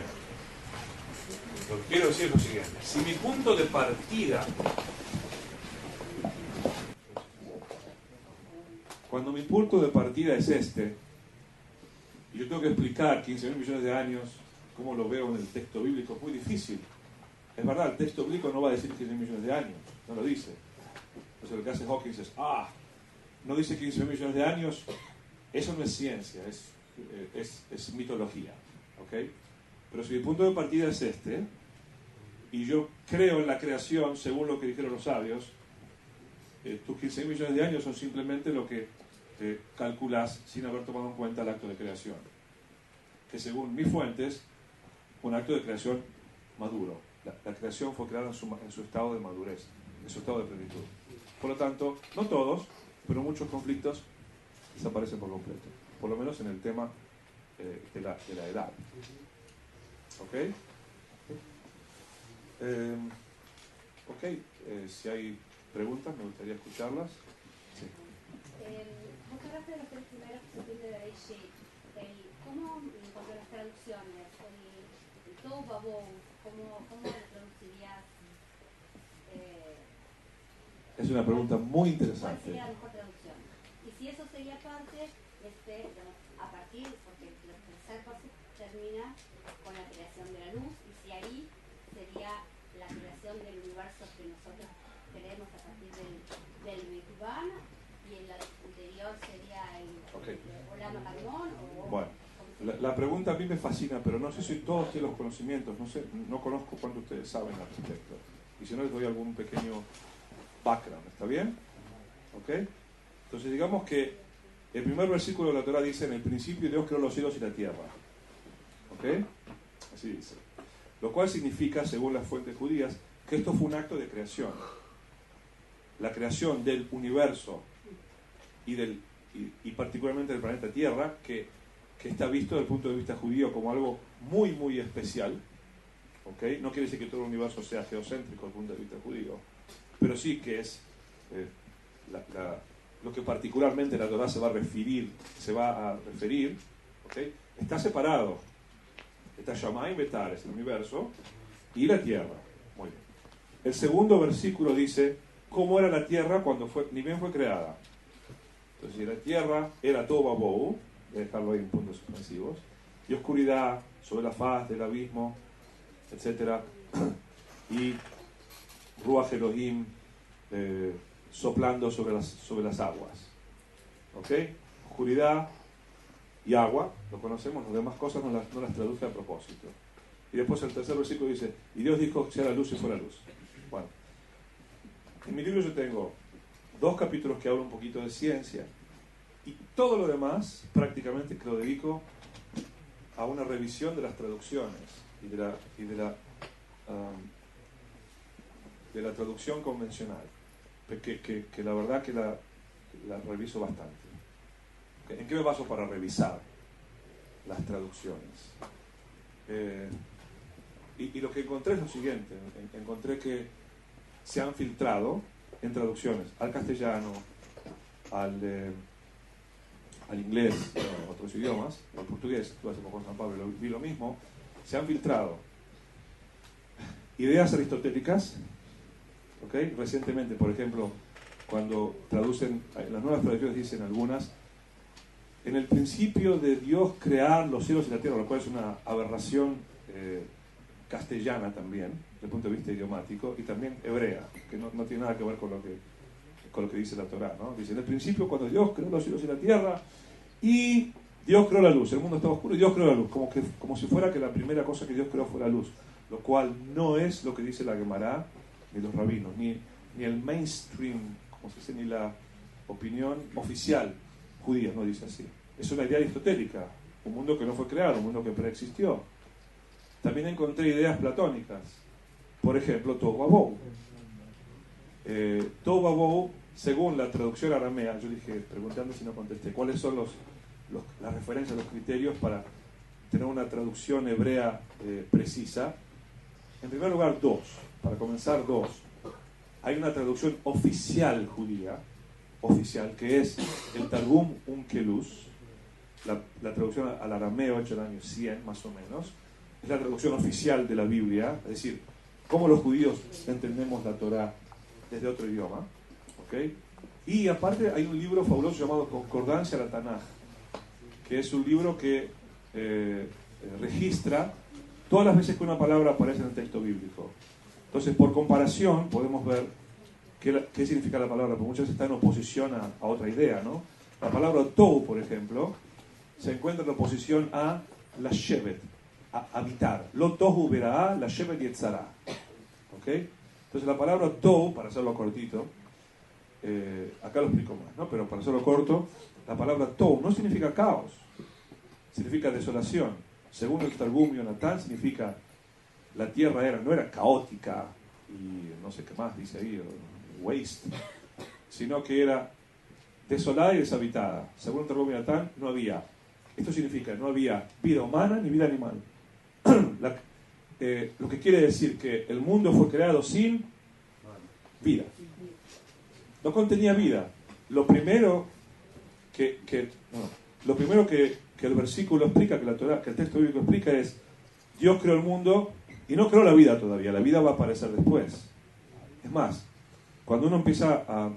lo que quiero decir es lo siguiente: si mi punto de partida, cuando mi punto de partida es este, y yo tengo que explicar 15.000 millones de años, cómo lo veo en el texto bíblico, es muy difícil. Es verdad, el texto bíblico no va a decir 15.000 millones de años, no lo dice. Entonces lo que hace Hawkins es, no dice 15.000 millones de años, eso no es ciencia, es mitología, ¿ok? Pero si mi punto de partida es este, y yo creo en la creación según lo que dijeron los sabios, tus 15.000 millones de años son simplemente lo que calculas sin haber tomado en cuenta el acto de creación, que según mis fuentes, un acto de creación maduro. La creación fue creada en su estado de madurez, en su estado de plenitud. Por lo tanto, no todos, pero muchos conflictos desaparecen por completo, por lo menos en el tema de la edad. ¿Ok? Ok, si hay preguntas me gustaría escucharlas. Sí. Vos hablaste de los tres primeros capítulos de Bereshit. ¿Cómo, en cuanto a las traducciones, el Tohu Vabohu, ¿cómo lo traducirías? Es una pregunta muy ¿Cuál interesante. sería la mejor traducción? Y si eso sería parte, a partir, porque el tercer paso termina con la creación de la luz, y si ahí sería la creación del universo que nosotros creemos a partir del Big Bang, y el anterior sería el Olam Kadmon, o... Bueno, la pregunta a mí me fascina, pero no sé si todos tienen los conocimientos, no conozco cuánto ustedes saben al respecto. Y si no, les doy algún pequeño background, ¿está bien? ¿Ok? Entonces digamos que el primer versículo de la Torah dice: en el principio Dios creó los cielos y la tierra. ¿Ok? Así dice. Lo cual significa, según las fuentes judías, que esto fue un acto de creación. La creación del universo y particularmente del planeta Tierra, que está visto desde el punto de vista judío como algo muy, muy especial. ¿Ok? No quiere decir que todo el universo sea geocéntrico desde el punto de vista judío, pero sí que es lo que particularmente la Torah se va a referir, ¿okay? Está separado. Está Shamayim Betares, el universo, y la tierra. Muy bien. El segundo versículo dice cómo era la tierra cuando ni bien fue creada. Entonces, la tierra era todo Vabohu, voy a dejarlo ahí en puntos suspensivos, y oscuridad sobre la faz del abismo, etc. Y Ruach Elohim soplando sobre las aguas. ¿Ok? Oscuridad y agua, lo conocemos, las demás cosas no las traduce a propósito. Y después el tercer versículo dice: y Dios dijo que sea la luz y fue la luz. Bueno, en mi libro yo tengo 2 capítulos que hablan un poquito de ciencia, y todo lo demás prácticamente que lo dedico a una revisión de las traducciones y de la traducción convencional, que la verdad que la reviso bastante. ¿En qué me baso para revisar las traducciones? Y lo que encontré es lo siguiente: encontré que se han filtrado en traducciones al castellano, al inglés, a otros idiomas, al portugués. Estuve hace poco en San Pablo y vi lo mismo. Se han filtrado ideas aristotélicas. ¿Okay? Recientemente, por ejemplo, cuando traducen, en las nuevas traducciones dicen algunas: en el principio de Dios crear los cielos y la tierra, lo cual es una aberración castellana también, desde el punto de vista idiomático, y también hebrea, que no tiene nada que ver con lo que dice la Torá, ¿no? Dice: en el principio, cuando Dios creó los cielos y la tierra, y Dios creó la luz, el mundo estaba oscuro y Dios creó la luz, como si fuera que la primera cosa que Dios creó fue la luz, lo cual no es lo que dice la Gemara, ni los rabinos, ni el mainstream, como se dice, ni la opinión oficial judía, no dice así. Es una idea aristotélica, un mundo que no fue creado, un mundo que preexistió. También encontré ideas platónicas, por ejemplo, Tohu Vabohu. Tohu Vabohu, según la traducción aramea, yo dije, preguntando si no contesté, ¿cuáles son las referencias, los criterios para tener una traducción hebrea precisa? En primer lugar, 2. Para comenzar, 2. Hay una traducción oficial judía, que es el Targum Onkelos, la traducción al arameo hecha en el año 100 más o menos. Es la traducción oficial de la Biblia, es decir, cómo los judíos entendemos la Torá desde otro idioma. ¿Okay? Y aparte hay un libro fabuloso llamado Concordancia a la Tanaj, que es un libro que registra todas las veces que una palabra aparece en el texto bíblico. Entonces, por comparación, podemos ver qué significa la palabra, porque muchas veces está en oposición a otra idea, ¿no? La palabra Tohu, por ejemplo, se encuentra en oposición a la Shevet, a habitar. Lo Tohu Bera'á, la Shevet Yetzará. ¿Ok? Entonces, la palabra Tohu, para hacerlo cortito, acá lo explico más, ¿no? Pero para hacerlo corto, la palabra Tohu no significa caos, significa desolación. Según el Targum Yonatán, significa la tierra no era caótica y no sé qué más dice ahí, waste, sino que era desolada y deshabitada. Según el Targum Yonatán, no había. Esto significa no había vida humana ni vida animal. lo que quiere decir que el mundo fue creado sin vida. No contenía vida. Lo primero que el versículo explica, que la Torá, que el texto bíblico explica es: Dios creó el mundo y no creó la vida todavía. La vida va a aparecer después. Es más, cuando uno empieza a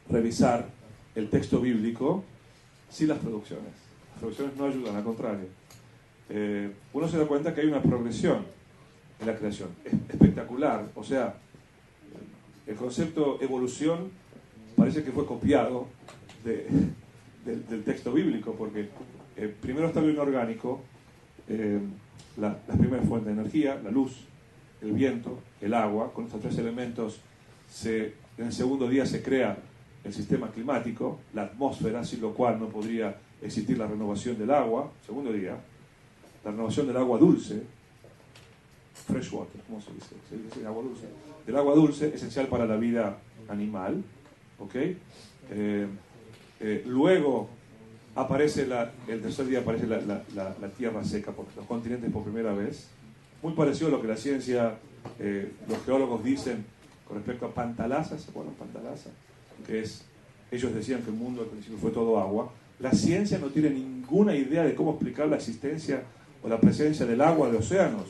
revisar el texto bíblico, sí las traducciones no ayudan, al contrario. Uno se da cuenta que hay una progresión en la creación. Es espectacular. O sea, el concepto evolución parece que fue copiado del texto bíblico, porque primero está lo inorgánico, las primeras fuentes de energía, la luz, el viento, el agua. Con estos tres elementos en el segundo día se crea el sistema climático, la atmósfera, sin lo cual no podría existir la renovación del agua. Segundo día, la renovación del agua dulce, fresh water, ¿cómo se dice? Se dice agua dulce. Del agua dulce, esencial para la vida animal, ¿ok? Luego aparece el tercer día aparece la tierra seca, por los continentes por primera vez. Muy parecido a lo que la ciencia, los geólogos dicen con respecto a Pantalasa. ¿Se acuerdan Pantalasa? Que es, ellos decían que el mundo al principio fue todo agua. La ciencia no tiene ninguna idea de cómo explicar la existencia o la presencia del agua de océanos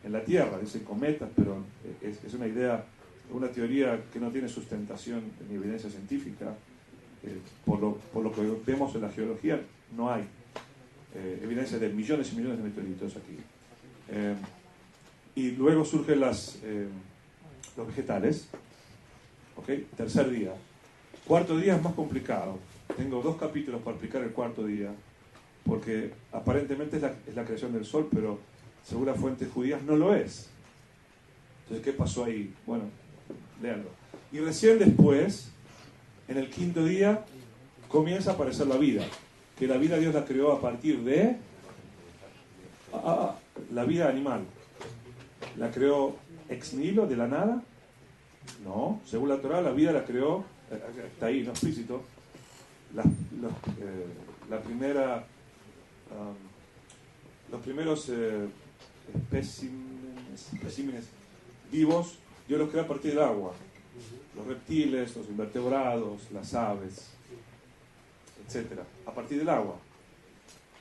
en la Tierra. Dicen cometas, pero es una idea, una teoría que no tiene sustentación ni evidencia científica. Por lo que vemos en la geología, no hay evidencia de millones y millones de meteoritos aquí. Y luego surgen los vegetales. ¿Okay? Tercer día. Cuarto día es más complicado. Tengo 2 capítulos para explicar el cuarto día, porque aparentemente es la creación del sol, pero según las fuentes judías no lo es. Entonces, ¿qué pasó ahí? Bueno, léanlo. Y recién después, en el quinto día, comienza a aparecer la vida. Que la vida Dios la creó a partir de la vida animal. ¿La creó ex nihilo, de la nada? No, según la Torá, la vida la creó, está ahí, no explícito, los primeros especímenes vivos, Dios los creó a partir del agua. Los reptiles, los invertebrados, las aves, etc. A partir del agua.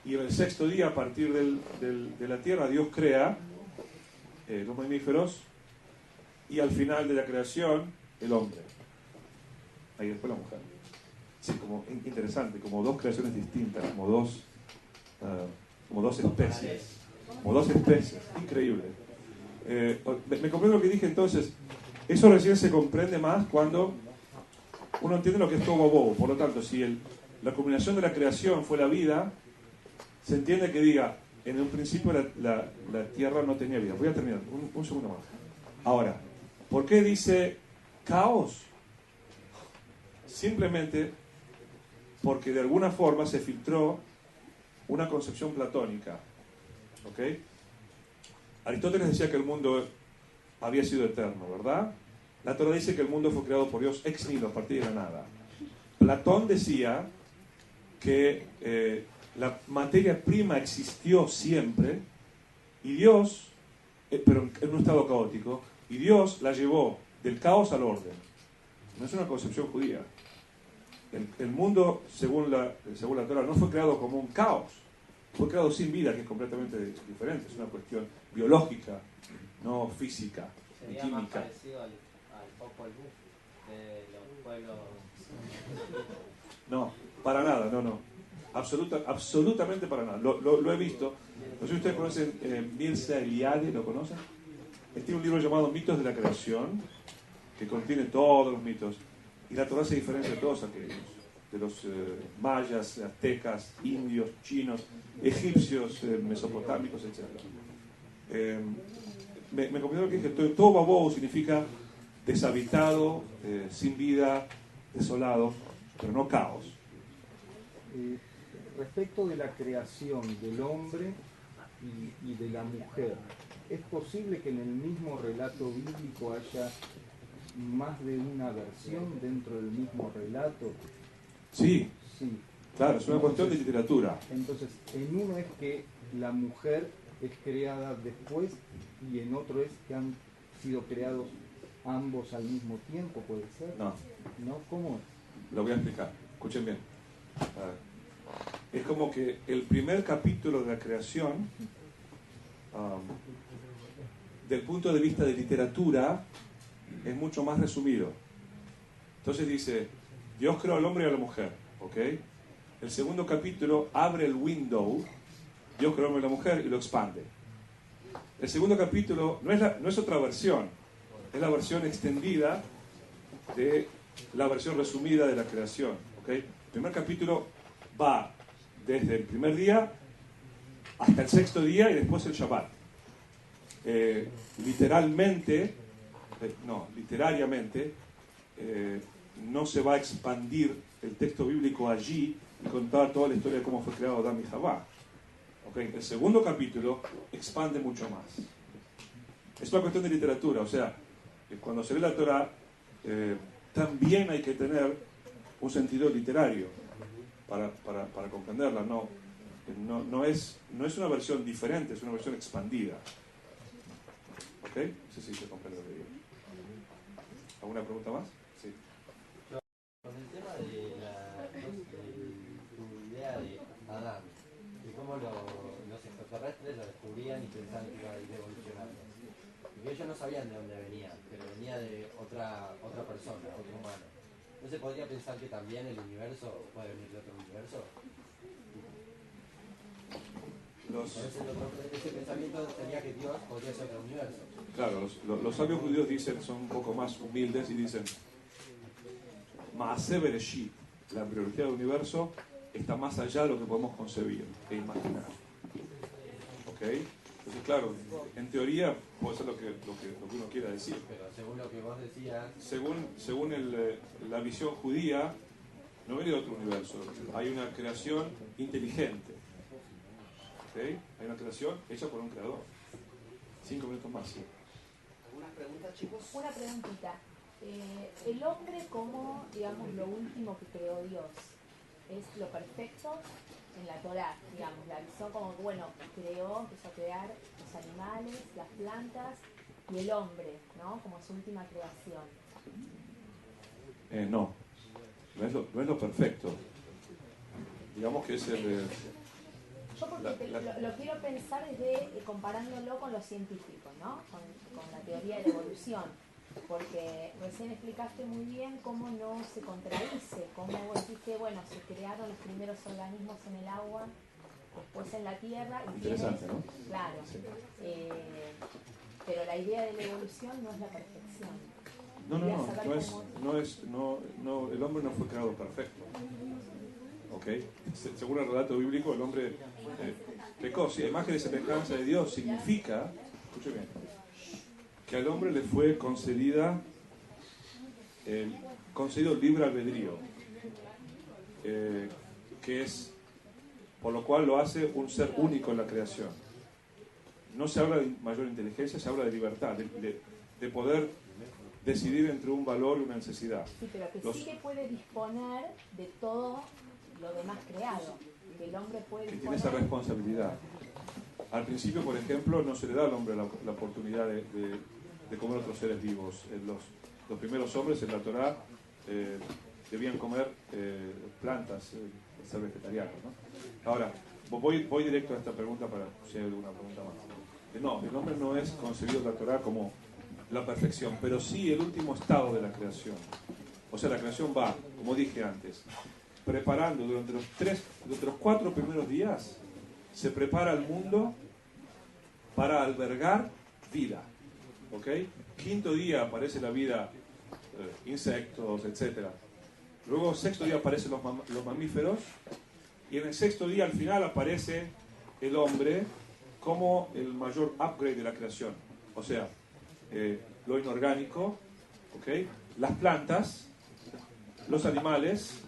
Y en el sexto día, a partir de la tierra, Dios crea los mamíferos, y al final de la creación, el hombre. Ahí después la mujer. Sí, como interesante, como 2 creaciones distintas, como dos especies. Como 2 especies. Increíble. ¿Me comprendo lo que dije entonces? Eso recién se comprende más cuando uno entiende lo que es Tohu Vabohu. Por lo tanto, si la culminación de la creación fue la vida, se entiende que diga, en un principio la tierra no tenía vida. Voy a terminar, un segundo más. Ahora, ¿por qué dice caos? Simplemente porque de alguna forma se filtró una concepción platónica. ¿Ok? Aristóteles decía que el mundo había sido eterno, ¿verdad? La Torá dice que el mundo fue creado por Dios ex nihilo, a partir de la nada. Platón decía que la materia prima existió siempre, y Dios, pero en un estado caótico, y Dios la llevó del caos al orden. No es una concepción judía. El mundo, según la Torá, no fue creado como un caos. Fue creado sin vida, que es completamente diferente. Es una cuestión biológica, no física, ni Sería más química. parecido al Popol Vuh de los pueblos. No, para nada, no. Absolutamente para nada. Lo he visto. No sé si ustedes conocen Mircea Eliade, ¿lo conocen? Él tiene un libro llamado Mitos de la Creación, que contiene todos los mitos. Y la Torá se diferencia de todos aquellos. De los mayas, aztecas, indios, chinos, egipcios, mesopotámicos, etc. Me comprendo que dije, Tohu Vabohu significa deshabitado, sin vida, desolado, pero no caos. Respecto de la creación del hombre y de la mujer, ¿es posible que en el mismo relato bíblico haya más de una versión dentro del mismo relato? Sí, Sí. claro, es una cuestión de literatura. Entonces, en uno es que la mujer es creada después y en otro es que han sido creados ambos al mismo tiempo, ¿puede ser? No, ¿No? ¿Cómo es? lo voy a explicar. Escuchen bien. A ver. Es como que el primer capítulo de la creación, del punto de vista de literatura, es mucho más resumido. Entonces dice, Dios creó al hombre y a la mujer, ¿ok? El segundo capítulo abre el window, Dios creó al hombre y a la mujer y lo expande. El segundo capítulo no es otra versión, es la versión extendida de la versión resumida de la creación, ¿ok? El primer capítulo va desde el primer día hasta el sexto día y después el Shabbat. Literariamente, no se va a expandir el texto bíblico allí y contar toda la historia de cómo fue creado Adán y Javá. ¿Okay? El segundo capítulo expande mucho más. Es una cuestión de literatura, o sea, cuando se lee la Torah, también hay que tener un sentido literario para comprenderla. No es una versión diferente, es una versión expandida. ¿Ok? No sé si se comprende lo que digo. ¿Alguna pregunta más? Sí. Con el tema de tu idea de Adán, de cómo los extraterrestres lo descubrían y pensaban que iba a ir evolucionando. Porque ellos no sabían de dónde venía, pero venía de otra persona, otro humano. ¿No se podría pensar que también el universo puede venir de otro universo? Ese pensamiento tenía que Dios podría ser otro universo. Claro, los sabios judíos son un poco más humildes y dicen Maaseh Bereshit, la embriología del universo está más allá de lo que podemos concebir e imaginar. ¿Ok? Entonces, claro, en teoría puede ser lo que uno quiera decir. Pero según lo que vos decías... Según la visión judía, no viene de otro universo. Hay una creación inteligente. ¿Ok? Hay una creación hecha por un creador. 5 minutos más, sí. ¿Algunas preguntas, chicos? Una preguntita. El hombre como, digamos, lo último que creó Dios, ¿es lo perfecto? En la Torá, digamos, la avisó como, bueno, empezó a crear los animales, las plantas y el hombre, ¿no? Como su última creación. No es lo perfecto. Digamos que es el... Yo porque lo quiero pensar desde comparándolo con lo científico, ¿no? Con la teoría de la evolución. Porque recién explicaste muy bien cómo no se contradice, cómo vos decís que, bueno, se crearon los primeros organismos en el agua, después en la tierra, y Interesante, ¿no? Claro. Sí. Pero la idea de la evolución no es la perfección. No, el hombre no fue creado perfecto. ¿Ok? Según el relato bíblico, el hombre pecó. Si imagen de semejanza de Dios significa, escuche bien, que al hombre le fue concedido libre albedrío, que es, por lo cual lo hace un ser único en la creación. No se habla de mayor inteligencia, se habla de libertad, de poder decidir entre un valor y una necesidad. Sí, pero que sí que puede disponer de todo lo demás creado, que el hombre puede que disponer... tiene esa responsabilidad. Al principio, por ejemplo, no se le da al hombre la oportunidad de comer otros seres vivos. Los primeros hombres en la Torá debían comer plantas, ser vegetarianos, ¿no? Ahora, voy directo a esta pregunta para si hay alguna pregunta más. No, el hombre no es concebido en la Torá como la perfección, pero sí el último estado de la creación. O sea, la creación va, como dije antes, preparando durante los 4 primeros días, se prepara el mundo para albergar vida. ¿Ok? Quinto día aparece la vida, insectos, etc. Luego, sexto día aparecen los mamíferos, y en el sexto día, al final, aparece el hombre como el mayor upgrade de la creación. O sea, lo inorgánico, ¿ok? Las plantas, los animales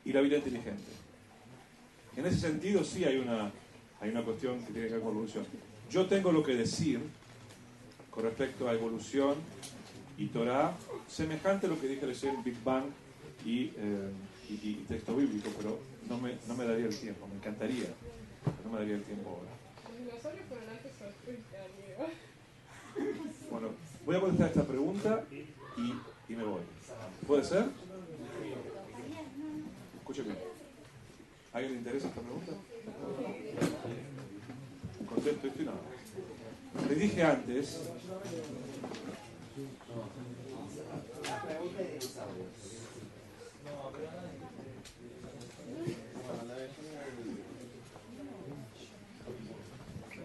y la vida inteligente. En ese sentido, sí hay una cuestión que tiene que ver con evolución. Yo tengo lo que decir con respecto a evolución y Torah, semejante a lo que dije recién en Big Bang y texto bíblico, pero no me daría el tiempo, me encantaría, pero no me daría el tiempo ahora. Bueno, voy a contestar esta pregunta y me voy. ¿Puede ser? Escúcheme. ¿A alguien le interesa esta pregunta? Contesto esto y nada más. Les dije antes.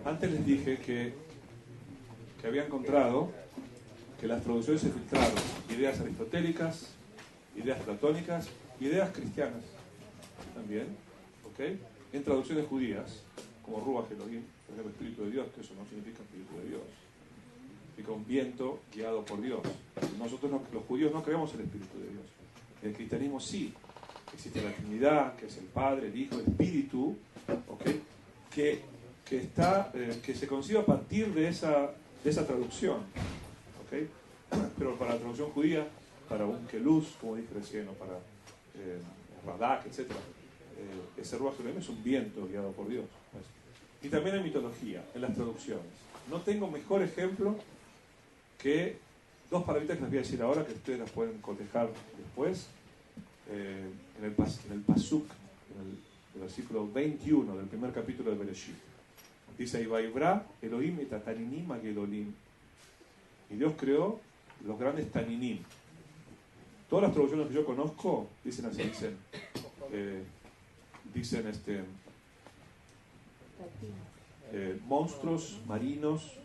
Antes les dije que había encontrado que las traducciones se filtraron ideas aristotélicas, ideas platónicas, ideas cristianas también, ¿ok? En traducciones judías, como Ruach Elohim, por ejemplo, Espíritu de Dios, que eso no significa Espíritu de Dios, significa un viento guiado por Dios. Nosotros los judíos no creemos en el Espíritu de Dios. En el cristianismo sí. Existe la Trinidad, que es el Padre, el Hijo, el Espíritu, ¿ok? Que se concibe a partir de esa traducción, ¿ok? Pero para la traducción judía, para un Keluz, como dije recién, o para Radak, etc., ese Ruach Elohim es un viento guiado por Dios, pues. Y también en mitología, en las traducciones. No tengo mejor ejemplo que dos palabritas que les voy a decir ahora, que ustedes las pueden cotejar después, en el Pasuk, en el versículo 21 del primer capítulo de Bereshit. Dice: Vaibra Elohim et Taninim Agedolim. Y Dios creó los grandes Taninim. Todas las traducciones que yo conozco dicen así, dicen monstruos marinos,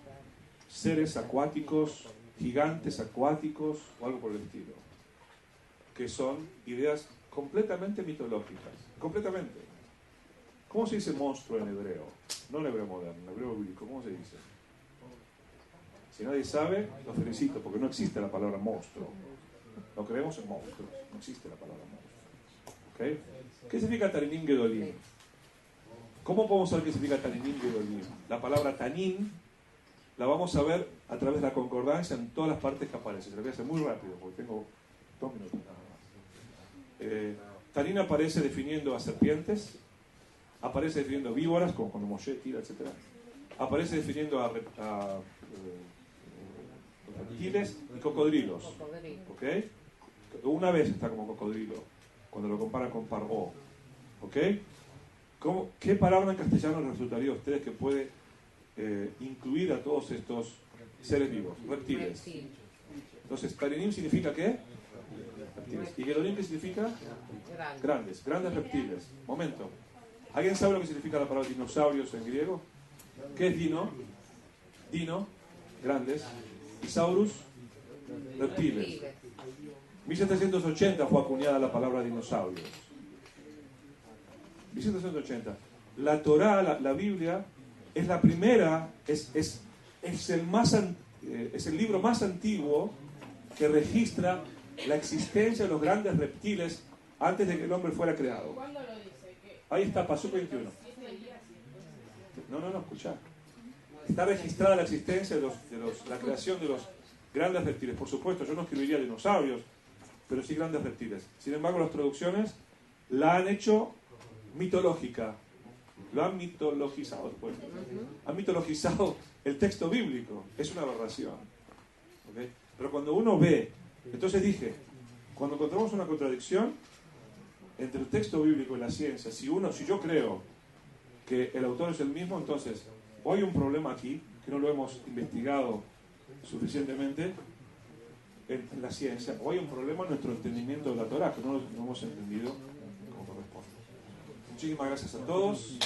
seres acuáticos, gigantes acuáticos o algo por el estilo, que son ideas completamente mitológicas, completamente. ¿Cómo se dice monstruo en hebreo? No en hebreo moderno, en hebreo bíblico, ¿cómo se dice? Si nadie sabe, lo felicito, porque no existe la palabra monstruo. No creemos en monstruos, no existe la palabra monstruo. ¿Okay? ¿Qué significa Taninim Gedolim? ¿Cómo podemos saber qué significa Taninim Gedolim? La palabra Tanin la vamos a ver a través de la concordancia en todas las partes que aparecen. Se lo voy a hacer muy rápido, porque tengo 2 minutos nada más. Tanin aparece definiendo a serpientes, aparece definiendo víboras, como cuando Moshe tira, etc. Aparece definiendo a reptiles y cocodrilos. ¿Okay? Una vez está como cocodrilo, cuando lo comparan con pargó. ¿Okay? ¿Qué palabra en castellano les resultaría a ustedes que puede incluir a todos estos seres vivos? Reptiles. Entonces, Taninim significa ¿qué? Reptiles. ¿Y Gedolim qué significa? Grandes reptiles. Momento. ¿Alguien sabe lo que significa la palabra dinosaurios en griego? ¿Qué es dino? Dino, grandes. Y saurus, reptiles. 1780 fue acuñada la palabra dinosaurios. 1780. La Torá, la Biblia, es la primera, es el libro más antiguo que registra la existencia de los grandes reptiles antes de que el hombre fuera creado. ¿Cuándo lo dice? Ahí está, Pasuk 21. No, escuchá. Está registrada la existencia de la creación de los grandes reptiles. Por supuesto, yo no escribiría dinosaurios, pero sí grandes reptiles. Sin embargo, las traducciones la han hecho mitológica. Lo han mitologizado después. Han mitologizado el texto bíblico. Es una aberración. ¿Okay? Pero cuando uno ve, entonces dije, cuando encontramos una contradicción entre el texto bíblico y la ciencia, si yo creo que el autor es el mismo, entonces o hay un problema aquí, que no lo hemos investigado suficientemente en la ciencia, o hay un problema en nuestro entendimiento de la Torá, que no lo hemos entendido como corresponde. Muchísimas gracias a todos.